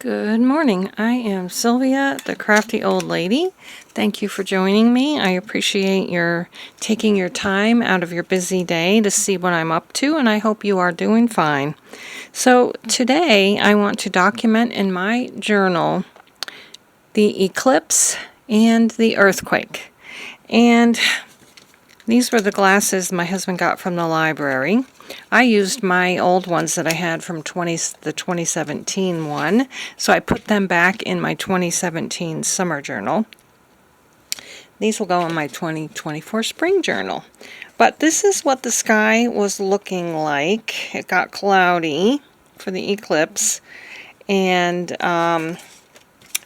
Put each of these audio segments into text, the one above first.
Good morning. I am Sylvia, the crafty old lady. Thank you for joining me. I appreciate your taking your time out of your busy day to see what I'm up to, and I hope you are doing fine. So today I want to document in my journal the eclipse and the earthquake. And these were the glasses my husband got from the library. I used my old ones that I had from the 2017 one, so I put them back in my 2017 summer journal. These will go in my 2024 spring journal. But this is what the sky was looking like. It got cloudy for the eclipse. And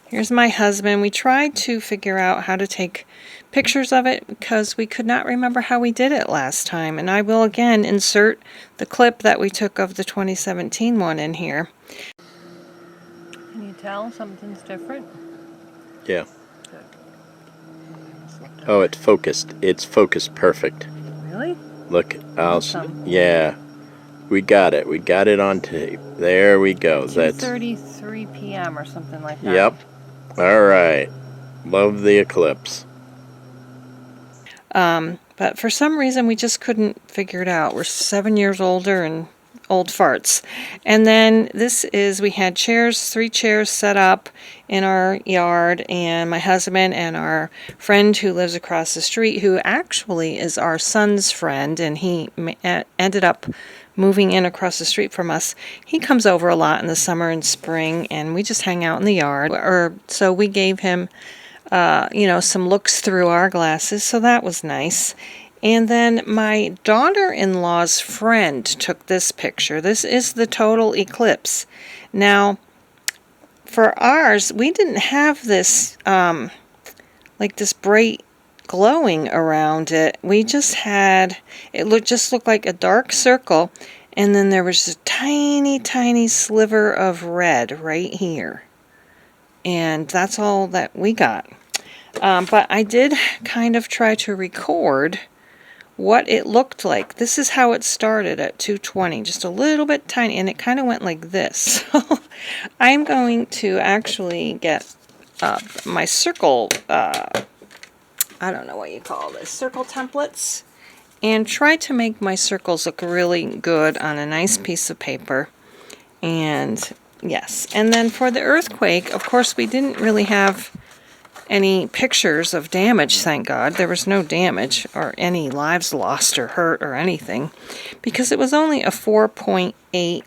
here's my husband. We tried to figure out how to take pictures of it because we could not remember how we did it last time. And I will again insert the clip that we took of the 2017 one in here. Can you tell something's different? Yeah. Good. Oh, it's focused. It's focused perfect. Really? Look, Awesome. Yeah. We got it. We got it on tape. There we go. 2:33 p.m. or something like that. Yep. All right. Love the eclipse. But for some reason we just couldn't figure it out. We're 7 years older and old farts. And then we had chairs, 3 chairs set up in our yard, and my husband and our friend who lives across the street, who actually is our son's friend, and he ended up moving in across the street from us. He comes over a lot in the summer and spring, and we just hang out in the yard. So we gave him some looks through our glasses, so that was nice. And then my daughter-in-law's friend took this picture. This is the total eclipse. Now, for ours, we didn't have this, like this bright glowing around it. We just had, it looked like a dark circle, and then there was a tiny, tiny sliver of red right here. And that's all that we got. But I did kind of try to record what it looked like. This is how it started at 2:20, just a little bit tiny, and it kind of went like this. So I'm going to actually get my circle, I don't know what you call this, circle templates, and try to make my circles look really good on a nice piece of paper. And yes, and then for the earthquake, of course, we didn't really have any pictures of damage, thank God. There was no damage or any lives lost or hurt or anything, because it was only a 4.8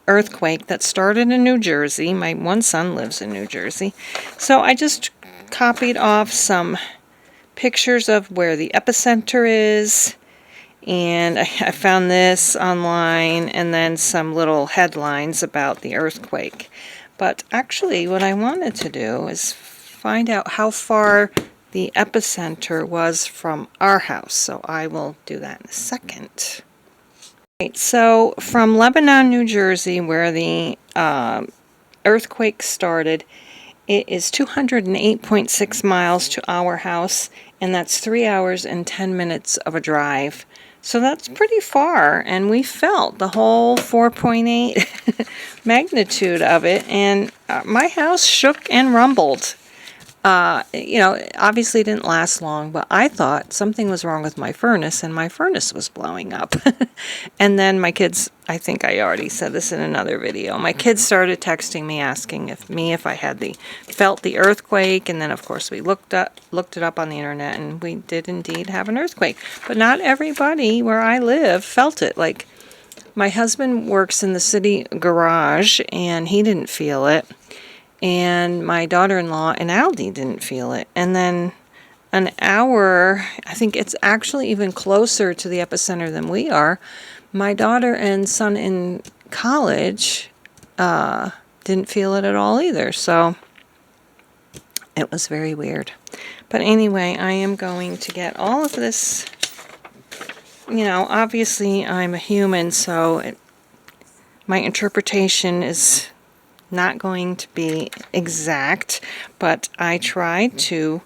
earthquake that started in New Jersey. My one son lives in New Jersey. So I just copied off some pictures of where the epicenter is, and I found this online, and then some little headlines about the earthquake. But actually what I wanted to do is find out how far the epicenter was from our house. So I will do that in a second. Right, so from Lebanon, New Jersey, where the earthquake started, it is 208.6 miles to our house, and that's 3 hours and 10 minutes of a drive. So that's pretty far, and we felt the whole 4.8 magnitude of it, and my house shook and rumbled. Obviously it didn't last long, but I thought something was wrong with my furnace, and my furnace was blowing up. And then my kids, I think I already said this in another video, my kids started texting me asking if I had felt the earthquake, and then of course we looked it up on the internet, and we did indeed have an earthquake. But not everybody where I live felt it. Like, my husband works in the city garage, and he didn't feel it. And my daughter-in-law and Aldi didn't feel it. And then an hour, I think it's actually even closer to the epicenter than we are, my daughter and son in college didn't feel it at all either. So it was very weird. But anyway, I am going to get all of this. Obviously I'm a human, so my interpretation is not going to be exact, but I tried to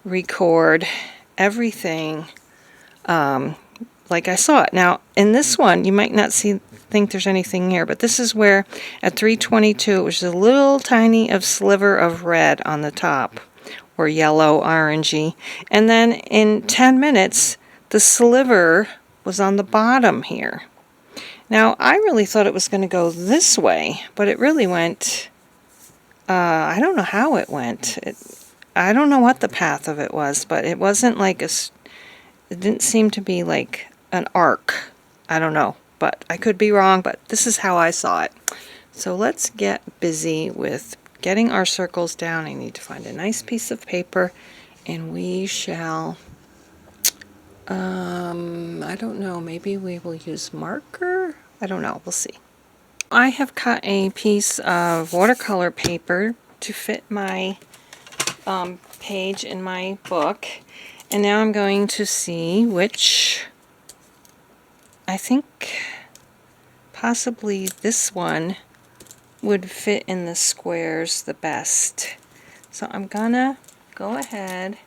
record everything like I saw it. Now, in this one, you might not think there's anything here, but this is where at 322, it was a little tiny of sliver of red on the top, or yellow, orangey. And then in 10 minutes, the sliver was on the bottom here. Now, I really thought it was going to go this way, but it really went, I don't know how it went. I don't know what the path of it was, but it wasn't like it didn't seem to be like an arc. I don't know, but I could be wrong, but this is how I saw it. So let's get busy with getting our circles down. I need to find a nice piece of paper, and we shall, I don't know, maybe we will use marker? I don't know, we'll see. I have cut a piece of watercolor paper to fit my page in my book, and now I'm going to see which, I think possibly this one would fit in the squares the best. So I'm gonna go ahead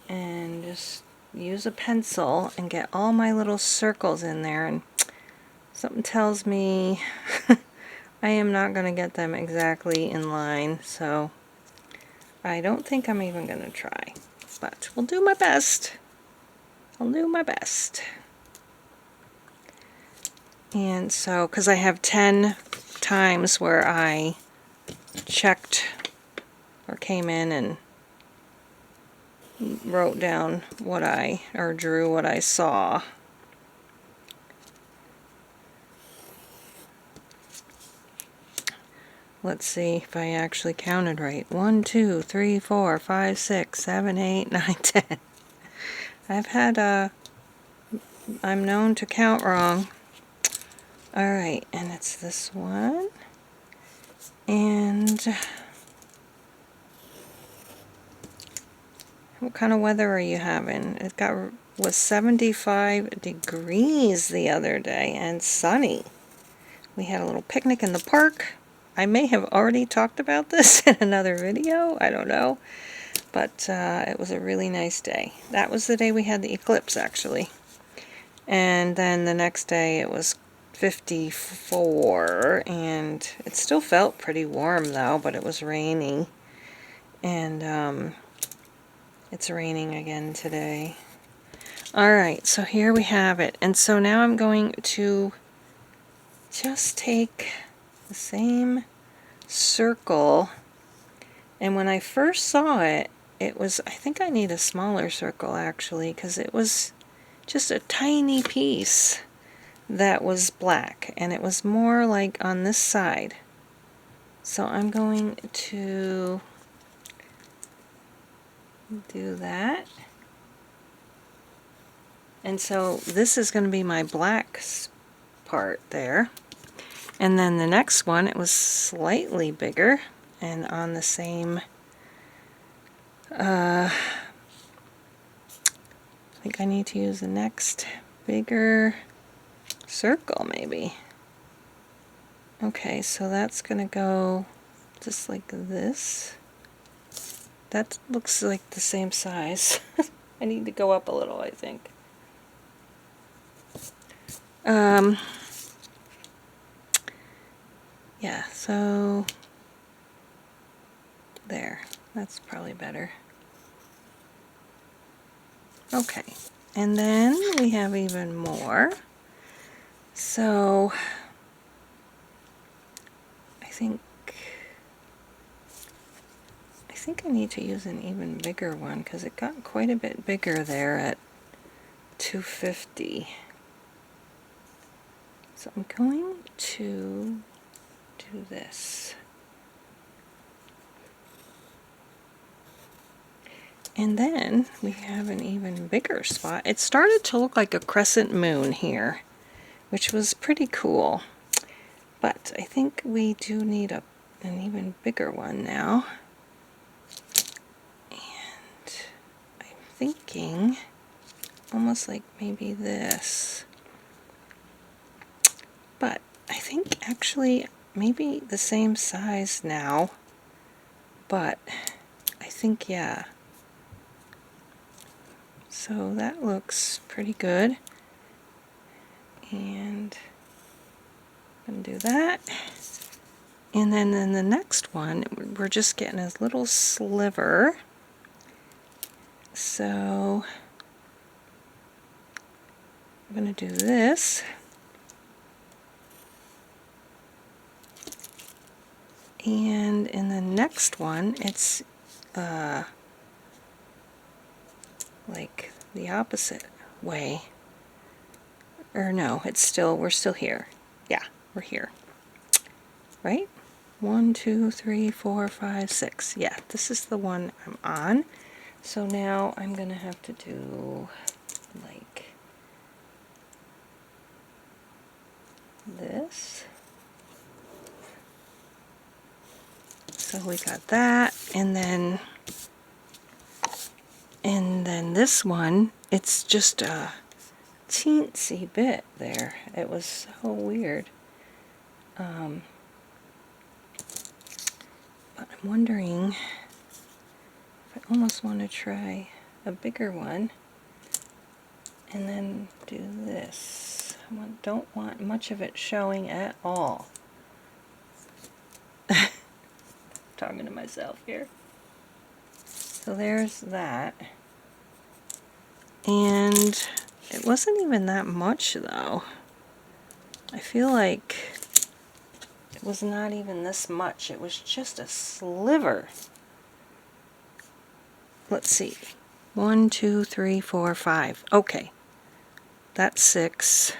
and just use a pencil and get all my little circles in there, and something tells me I am not going to get them exactly in line, so I don't think I'm even going to try, but we'll do my best. I'll do my best. And so, because I have 10 times where I checked or came in and wrote down what or drew what I saw. Let's see if I actually counted right. 1, 2, 3, 4, 5, 6, 7, 8, 9, 10. I've had I'm known to count wrong. Alright, and it's this one. And what kind of weather are you having? It was 75 degrees the other day and sunny. We had a little picnic in the park. I may have already talked about this in another video, I don't know, but it was a really nice day. That was the day we had the eclipse, actually. And then the next day it was 54, and it still felt pretty warm though, but it was rainy. And it's raining again today. Alright, so here we have it. And so now I'm going to just take the same circle, and when I first saw it, it was, I think I need a smaller circle actually, because it was just a tiny piece that was black, and it was more like on this side. So I'm going to do that. And so this is going to be my black part there. And then the next one, it was slightly bigger and on the same, I think I need to use the next bigger circle maybe. Okay, so that's going to go just like this. That looks like the same size. I need to go up a little, I think. Yeah, so there. That's probably better. Okay, and then we have even more. So I think I need to use an even bigger one, because it got quite a bit bigger there at 250. So I'm going to do this. And then we have an even bigger spot. It started to look like a crescent moon here, which was pretty cool. But I think we do need an even bigger one now. And I'm thinking almost like maybe this. But I think actually maybe the same size now. But I think, yeah. So that looks pretty good. And I'm going to do that. And then in the next one, we're just getting a little sliver. So I'm going to do this. And in the next one, it's like the opposite way. Or no, we're still here. Yeah, we're here. Right? 1, 2, 3, 4, 5, 6. Yeah, this is the one I'm on. So now I'm going to have to do like this. So we got that, and then this one, it's just a teensy bit there. It was so weird. But I'm wondering if I almost want to try a bigger one and then do this. Don't want much of it showing at all. Talking to myself here. So there's that. And it wasn't even that much though. I feel like it was not even this much. It was just a sliver. Let's see. 1, 2, 3, 4, 5. Okay. That's 6.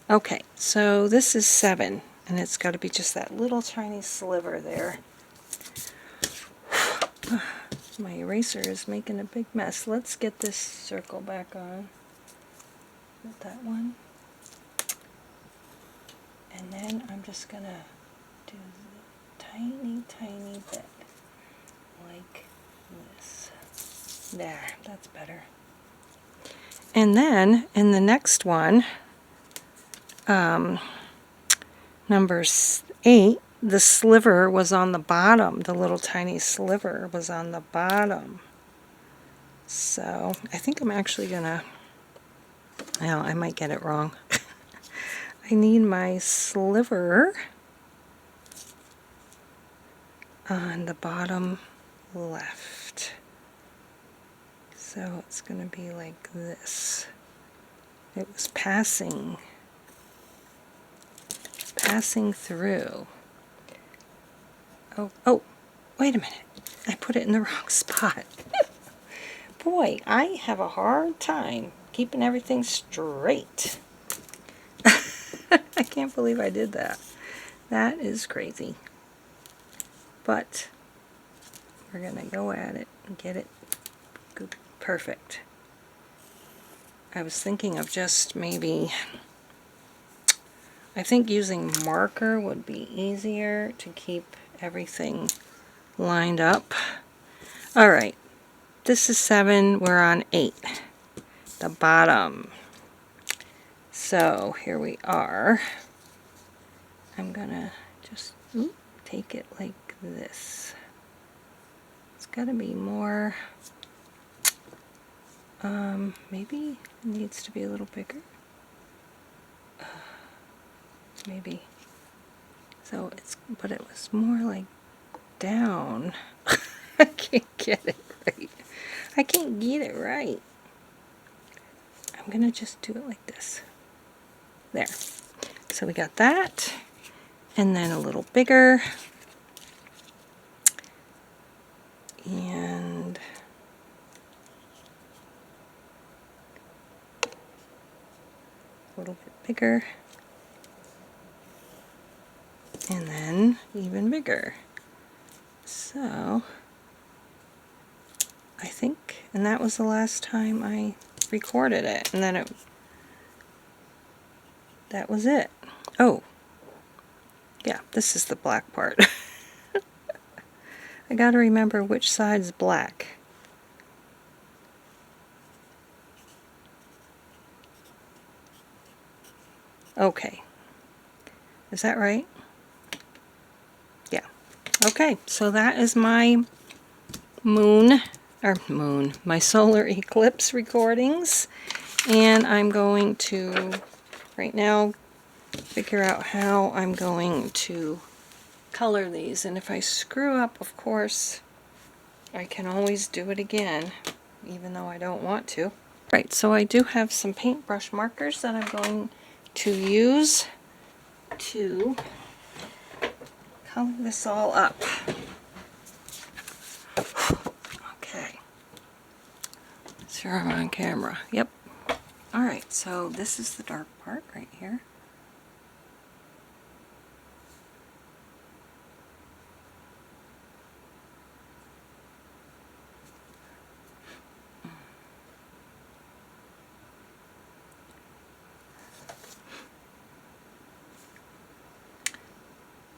Okay, so this is 7, and it's got to be just that little tiny sliver there. My eraser is making a big mess. Let's get this circle back on. With that one. And then I'm just going to do the tiny, tiny bit. Like this. There, that's better. And then, in the next one, number 8, the sliver was on the bottom. The little tiny sliver was on the bottom. So I think I'm actually gonna, well, I might get it wrong. I need my sliver on the bottom left. So it's gonna be like this. It was passing through. Oh, wait a minute. I put it in the wrong spot. Boy, I have a hard time keeping everything straight. I can't believe I did that. That is crazy. But we're going to go at it and get it good, perfect. I was thinking of just maybe, I think using marker would be easier to keep everything lined up. Alright, this is 7, we're on 8, the bottom. So here we are. I'm gonna just take it like this. It's gotta be more, maybe it needs to be a little bigger. Maybe. So but it was more like down. I can't get it right. I can't get it right. I'm gonna just do it like this. There. So we got that. And then a little bigger. And a little bit bigger. And then even bigger. So I think, and that was the last time I recorded it, and then that was it. Oh, yeah, this is the black part. I gotta remember which side's black. Okay, is that right? Yeah. Okay, so that is my moon my solar eclipse recordings, and I'm going to right now figure out how I'm going to color these. And if I screw up, of course, I can always do it again, even though I don't want to. Right, so I do have some paintbrush markers that I'm going to use to color this all up. Okay. Sure, I'm on camera. Yep. Alright, so this is the dark part right here.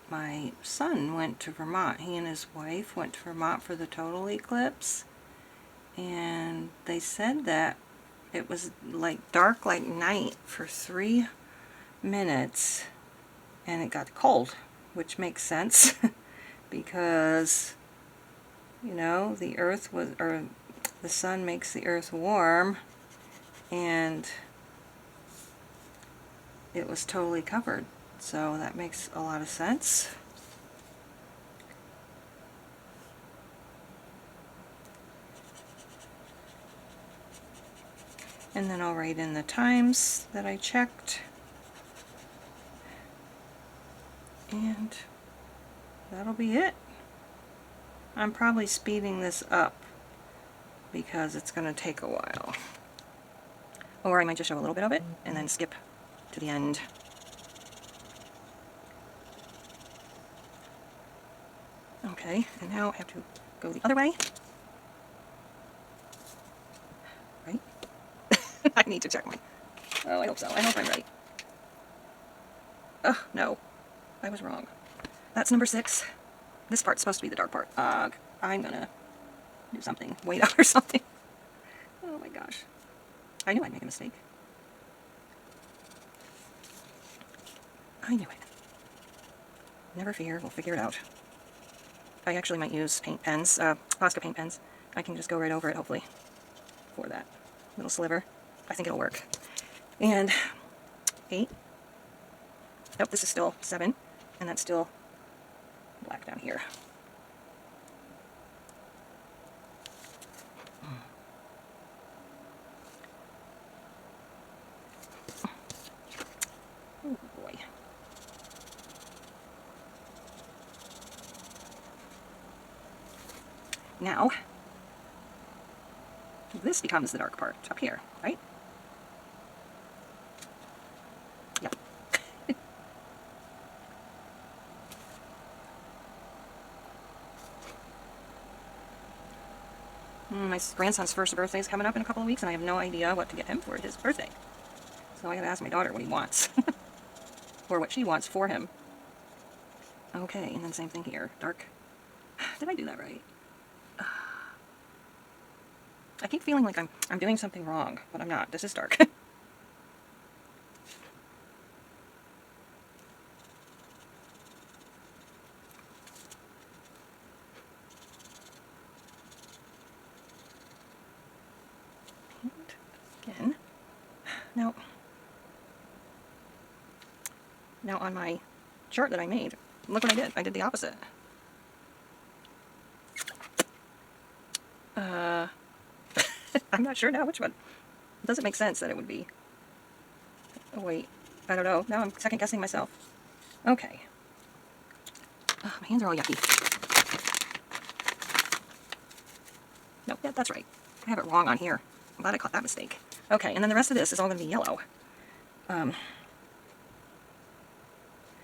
My son went to Vermont. He and his wife went to Vermont for the total eclipse, and they said that it was like dark like night for 3 minutes, and it got cold, which makes sense because, you know, the earth was, or the sun makes the earth warm, and it was totally covered. So that makes a lot of sense. And then I'll write in the times that I checked. And that'll be it. I'm probably speeding this up because it's going to take a while. Or I might just show a little bit of it and then skip to the end. Okay, and now I have to go the other way. Right? I need to check mine. Oh, I hope so. I hope I'm right. Oh, no. I was wrong. That's number 6. This part's supposed to be the dark part. I'm gonna do something. Wait out or something. Oh my gosh. I knew I'd make a mistake. I knew it. Never fear, we'll figure it out. I actually might use paint pens, Posca paint pens. I can just go right over it, hopefully, for that little sliver. I think it'll work. And 8. Nope, this is still 7, and that's still black down here. Oh boy. Now, this becomes the dark part up here, right? Yep. My grandson's first birthday is coming up in a couple of weeks, and I have no idea what to get him for his birthday. So I gotta ask my daughter what he wants. Or what she wants for him. Okay, and then same thing here. Dark. Did I do that right? I keep feeling like I'm doing something wrong, but I'm not. This is dark. Paint again. Now on my chart that I made, look what I did. I did the opposite. I'm not sure now which one. It doesn't make sense that it would be. Oh wait, I don't know. Now I'm second guessing myself. Okay. Oh, my hands are all yucky. Nope, yeah, that's right. I have it wrong on here. I'm glad I caught that mistake. Okay, and then the rest of this is all going to be yellow.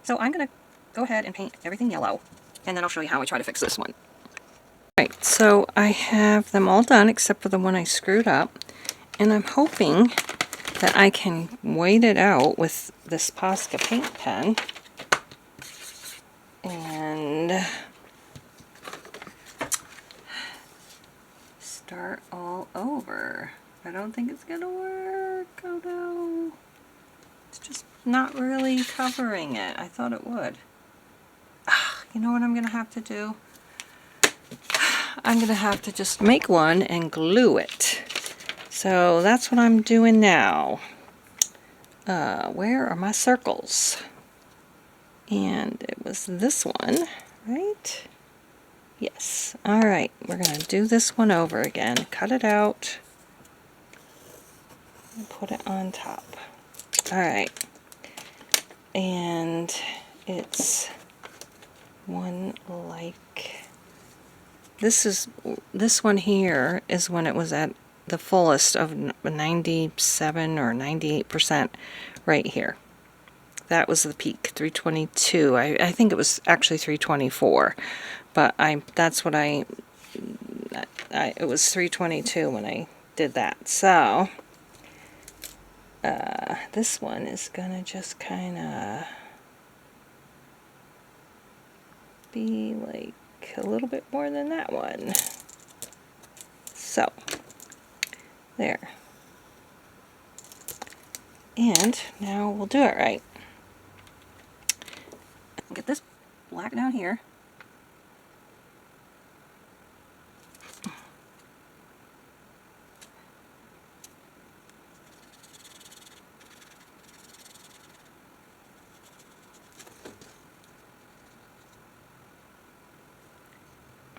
So I'm going to go ahead and paint everything yellow, and then I'll show you how I try to fix this one. Right, so I have them all done except for the one I screwed up, and I'm hoping that I can wait it out with this Posca paint pen and start all over. I don't think it's gonna work. Oh no. It's just not really covering it. I thought it would. You know what I'm gonna have to do? I'm going to have to just make one and glue it. So that's what I'm doing now. Where are my circles? And it was this one, right? Yes. All right, we're going to do this one over again. Cut it out and put it on top. All right. And it's one like this one here is when it was at the fullest of 97 or 98% right here. That was the peak, 322. I think it was actually 324, but that's what it was 322 when I did that. So this one is gonna just kind of be like a little bit more than that one. So there. And now we'll do it right. Get this black down here.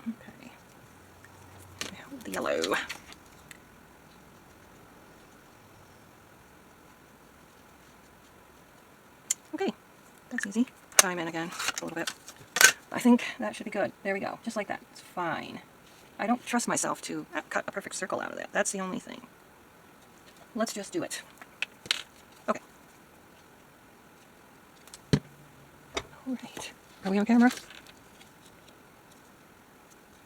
Okay. Now the yellow. Okay, that's easy. Time in again a little bit. I think that should be good. There we go. Just like that. It's fine. I don't trust myself to cut a perfect circle out of that. That's the only thing. Let's just do it. Okay. All right. Are we on camera?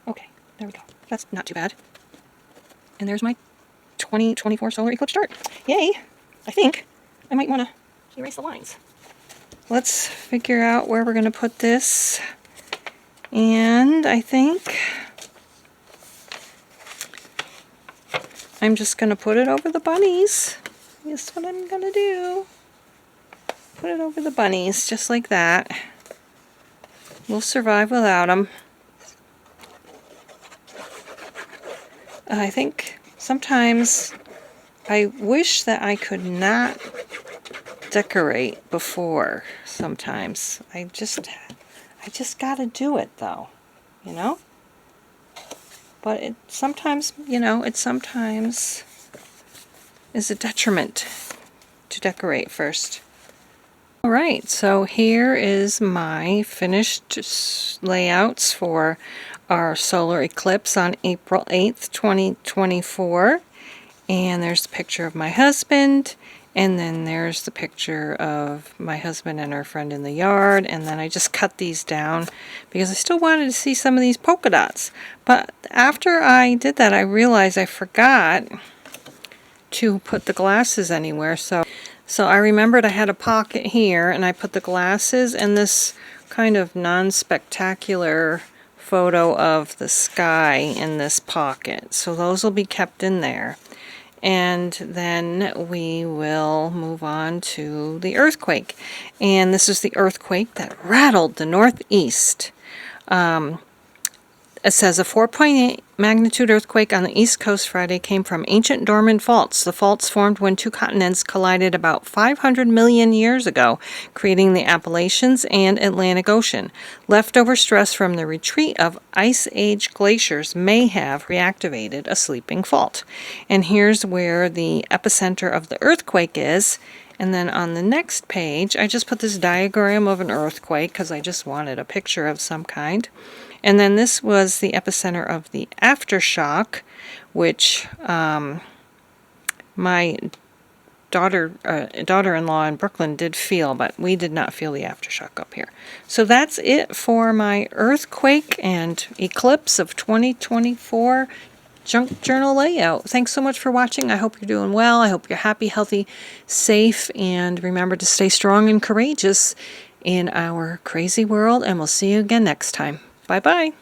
Okay. There we go. That's not too bad. And there's my 2024 solar eclipse chart. Yay! I think I might want to erase the lines. Let's figure out where we're going to put this. And I think I'm just going to put it over the bunnies. That's what I'm going to do. Put it over the bunnies, just like that. We'll survive without them. I think sometimes I wish that I could not decorate before sometimes. I just gotta do it though, you know? But it sometimes, it sometimes is a detriment to decorate first. Alright, so here is my finished layouts for our solar eclipse on April 8th, 2024. And there's a picture of my husband, and then there's the picture of my husband and our friend in the yard, and then I just cut these down because I still wanted to see some of these polka dots. But after I did that, I realized I forgot to put the glasses anywhere, so I remembered I had a pocket here, and I put the glasses and this kind of non-spectacular photo of the sky in this pocket. So those will be kept in there. And then we will move on to the earthquake. And this is the earthquake that rattled the Northeast. It says a 4.8 magnitude earthquake on the East Coast Friday came from ancient dormant faults. The faults formed when two continents collided about 500 million years ago, creating the Appalachians and Atlantic Ocean. Leftover stress from the retreat of Ice Age glaciers may have reactivated a sleeping fault. And here's where the epicenter of the earthquake is. And then on the next page, I just put this diagram of an earthquake because I just wanted a picture of some kind. And then this was the epicenter of the aftershock, which my daughter-in-law in Brooklyn did feel, but we did not feel the aftershock up here. So that's it for my earthquake and eclipse of 2024 junk journal layout. Thanks so much for watching. I hope you're doing well. I hope you're happy, healthy, safe, and remember to stay strong and courageous in our crazy world, and we'll see you again next time. Bye-bye.